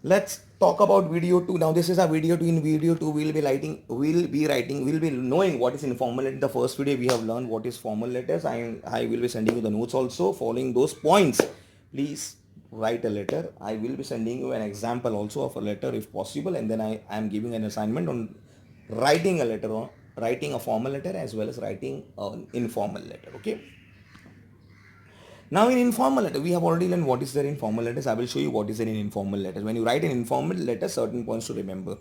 Let's talk about video 2. Now this is a video 2. In video 2 we'll be knowing what is informal letter. The first video we have learned what is formal letters. I will be sending you the notes also following those points. Please write a letter. I will be sending you an example also of a letter if possible, and then I am giving an assignment on writing a letter, or writing a formal letter as well as writing an informal letter. Okay. Now in informal letter, we have already learned what is there in formal letters. I will show you what is there in informal letters. When you write an informal letter, certain points to remember.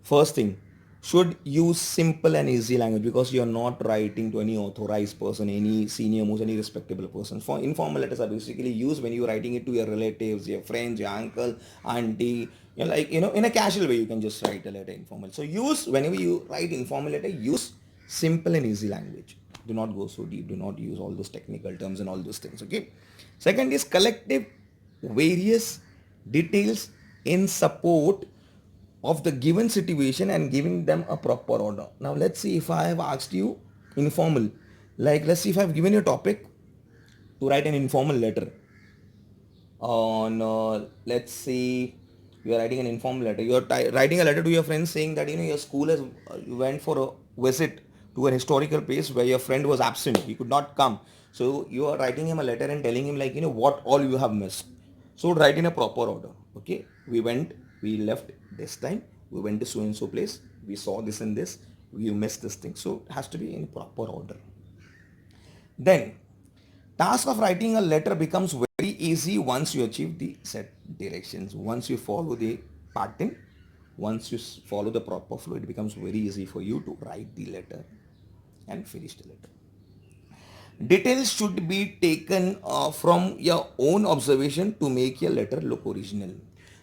First thing, should use simple and easy language, because you are not writing to any authorized person, any senior most, any respectable person. For informal letters are basically used when you are writing it to your relatives, your friends, your uncle, auntie, in a casual way, you can just write a letter informal. So whenever you write informal letter, use simple and easy language. Do not go so deep. Do not use all those technical terms and all those things. Okay. Second is collective various details in support of the given situation and giving them a proper order. Now let's see if I have asked you informal. Like let's see if I have given you a topic to write an informal letter on let's see you are writing an informal letter. You are writing a letter to your friends saying that your school has you went for a visit to an historical place where your friend was absent, he could not come, so you are writing him a letter and telling him what all you have missed. So write in a proper order. Okay, we left this time, we went to so and so place, we saw this and this, we missed this thing. So it has to be in proper order. Then task of writing a letter becomes very easy once you achieve the set directions. Once you follow the pattern, once you follow the proper flow, it becomes very easy for you to write the letter and finish the letter. Details should be taken from your own observation to make your letter look original.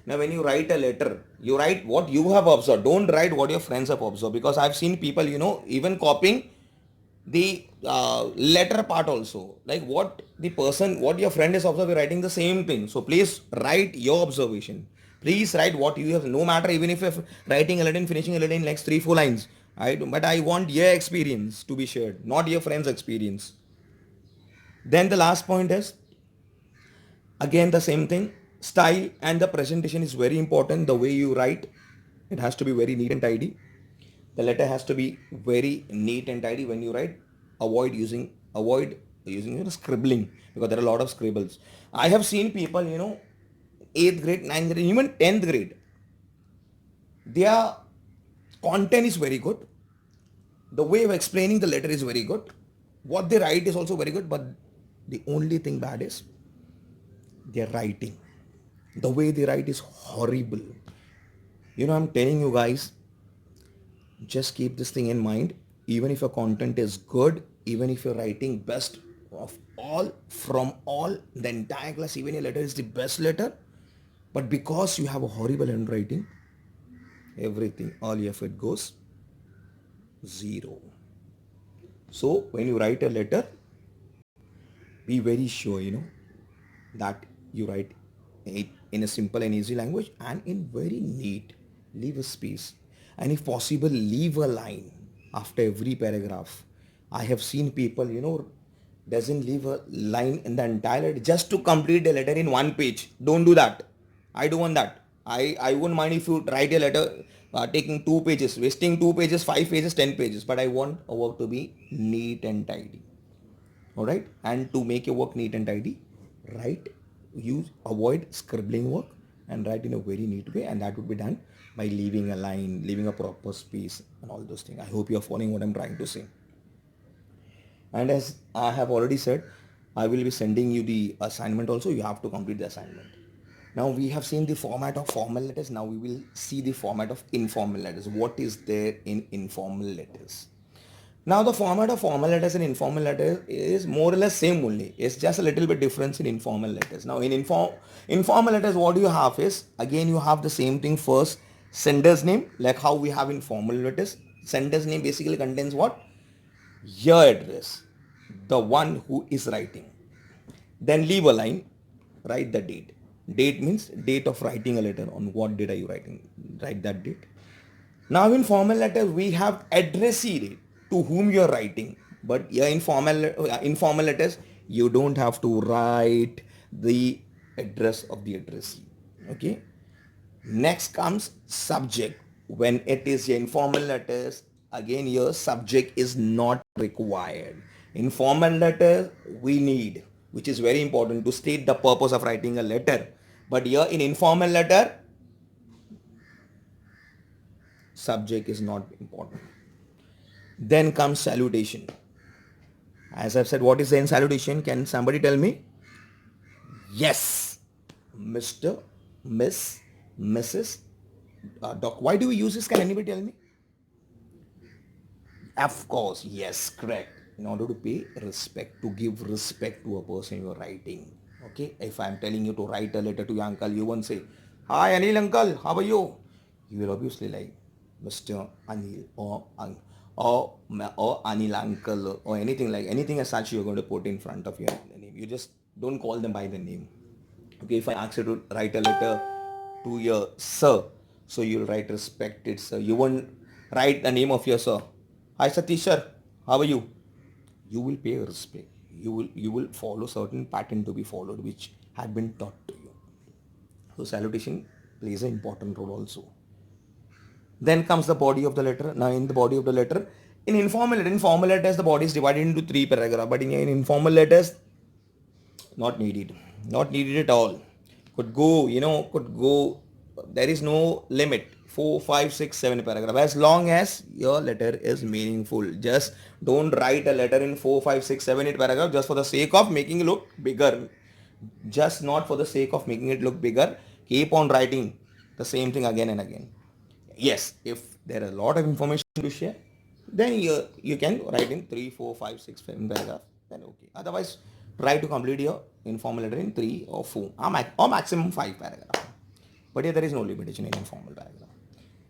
Now, when you write a letter, you write what you have observed. Don't write what your friends have observed, because I've seen people, even copying the letter part also, like what your friend is observed, you're writing the same thing. So please write your observation. Please write what you have, no matter even if you're writing a letter and finishing a letter in like 3-4 lines. But I want your experience to be shared, not your friend's experience. Then the last point is again the same thing. Style and the presentation is very important. The way you write, it has to be very neat and tidy. The letter has to be very neat and tidy when you write. Avoid using scribbling, because there are a lot of scribbles. I have seen people, 8th grade, 9th grade, even 10th grade. Their content is very good. The way of explaining the letter is very good. What they write is also very good, but the only thing bad is their writing. The way they write is horrible. I'm telling you guys, just keep this thing in mind. Even if your content is good, even if you're writing best of all from all the entire class, even your letter is the best letter, but because you have a horrible handwriting, everything, all your effort goes zero. So when you write a letter, be very sure that you write it in a simple and easy language and in very neat. Leave a space, and if possible, leave a line after every paragraph. I have seen people, doesn't leave a line in the entire letter just to complete the letter in one page. Don't do that. I don't want that. I wouldn't mind if you write a letter taking 2 pages, wasting 2 pages, 5 pages, 10 pages, but I want a work to be neat and tidy. All right, and to make your work neat and tidy, avoid scribbling work and write in a very neat way, and that would be done by leaving a line, leaving a proper space and all those things. I hope you are following what I'm trying to say. And as I have already said, I will be sending you the assignment also. You have to complete the assignment. Now we have seen the format of formal letters. Now we will see the format of informal letters. What is there in informal letters? Now the format of formal letters and informal letters is more or less same only. It's just a little bit difference in informal letters. Now in informal letters, what you have is, again you have the same thing. First, sender's name, like how we have in formal letters. Sender's name basically contains what? Your address, the one who is writing. Then leave a line, write the date. Date means date of writing a letter. On what date are you writing? Write that date. Now in formal letter, we have addressee date, to whom you are writing. But yeah, in informal letters, you don't have to write the address of the addressee. Okay. Next comes subject. When it is informal letters, again your subject is not required. Informal letter we need, which is very important to state the purpose of writing a letter. But here in informal letter, subject is not important. Then comes salutation. As I've said, what is the in salutation? Can somebody tell me? Yes, Mr., Miss, Mrs. Doc. Why do we use this? Can anybody tell me? Of course, yes, correct. In order to pay respect, to give respect to a person you're writing. Okay, if I'm telling you to write a letter to your uncle, you won't say, "Hi, Anil uncle, how are you?" You will obviously like Mr. Anil or Anil uncle or anything like anything as such you're going to put in front of your name. You just don't call them by the name. Okay, if I ask you to write a letter to your sir, so you'll write respected sir. You won't write the name of your sir. Hi Satish sir, how are you? You will pay respect. You will follow certain pattern to be followed which had been taught to you. So salutation plays an important role also. Then comes the body of the letter. Now in the body of the letter, in informal letters the body is divided into three paragraphs, but in informal letters not needed. Not needed at all. Could go, there is no limit. 4, 5, 6, 7 paragraph. As long as your letter is meaningful. Just don't write a letter in 4, 5, 6, 7, 8 paragraph just for the sake of making it look bigger. Just not for the sake of making it look bigger. Keep on writing the same thing again and again. Yes, if there are a lot of information to share, then you can write in 3, 4, 5, 6, 7 paragraph. Then okay. Otherwise, try to complete your informal letter in 3 or 4 or maximum 5 paragraph. But here there is no limitation in informal paragraph.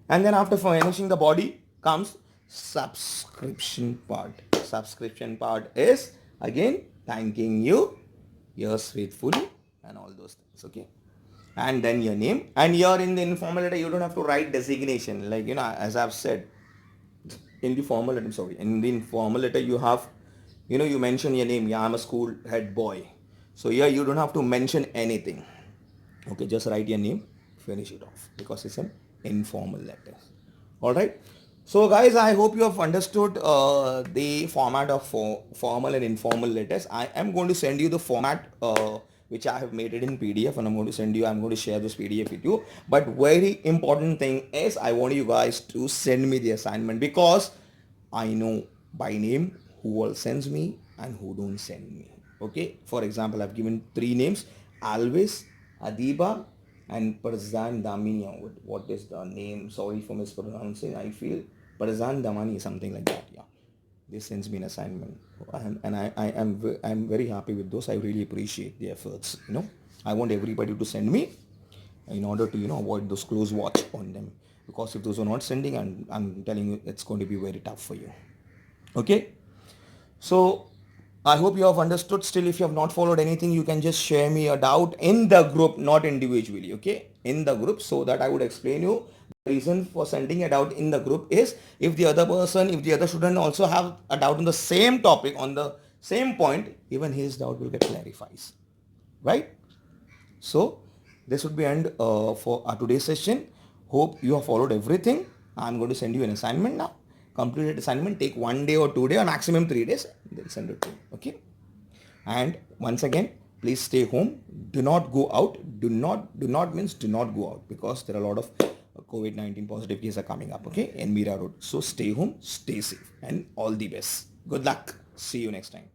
And then after finishing the body comes subscription part. Subscription part is again thanking you, yours faithfully, and all those things. Okay, and then your name. And here in the informal letter, you don't have to write designation. Like as I've said, in the formal letter, sorry, in the informal letter, you have, you mention your name. Yeah, I'm a school head boy. So here you don't have to mention anything. Okay, just write your name, finish it off because it's an informal letter. All right. So guys, I hope you have understood the format of formal and informal letters. I am going to send you the format which I have made it in PDF, and I'm going to share this PDF with you. But very important thing is I want you guys to send me the assignment, because I know by name who all sends me and who don't send me. Okay. For example, I've given 3 names: Always, Adiba, and Parzan Damini. What is the name? Sorry for mispronouncing. I feel Parzan Damani, something like that. Yeah, this sends me an assignment, and I'm very happy with those. I really appreciate the efforts. I want everybody to send me in order to avoid those close watch on them, because if those are not sending, and I'm telling you, it's going to be very tough for you. Okay. So I hope you have understood. Still, if you have not followed anything, you can just share me a doubt in the group, not individually. Okay, in the group, so that I would explain you. The reason for sending a doubt in the group is if the other student also have a doubt on the same topic, on the same point, even his doubt will get clarified. Right? So this would be end for our today's session. Hope you have followed everything. I'm going to send you an assignment now. Completed assignment, take 1 day or 2 days or maximum 3 days, then send it to you. Okay. And once again, please stay home. Do not go out. Do not means do not go out, because there are a lot of COVID-19 positive cases are coming up. Okay, in Mira Road. So stay home, stay safe, and all the best. Good luck. See you next time.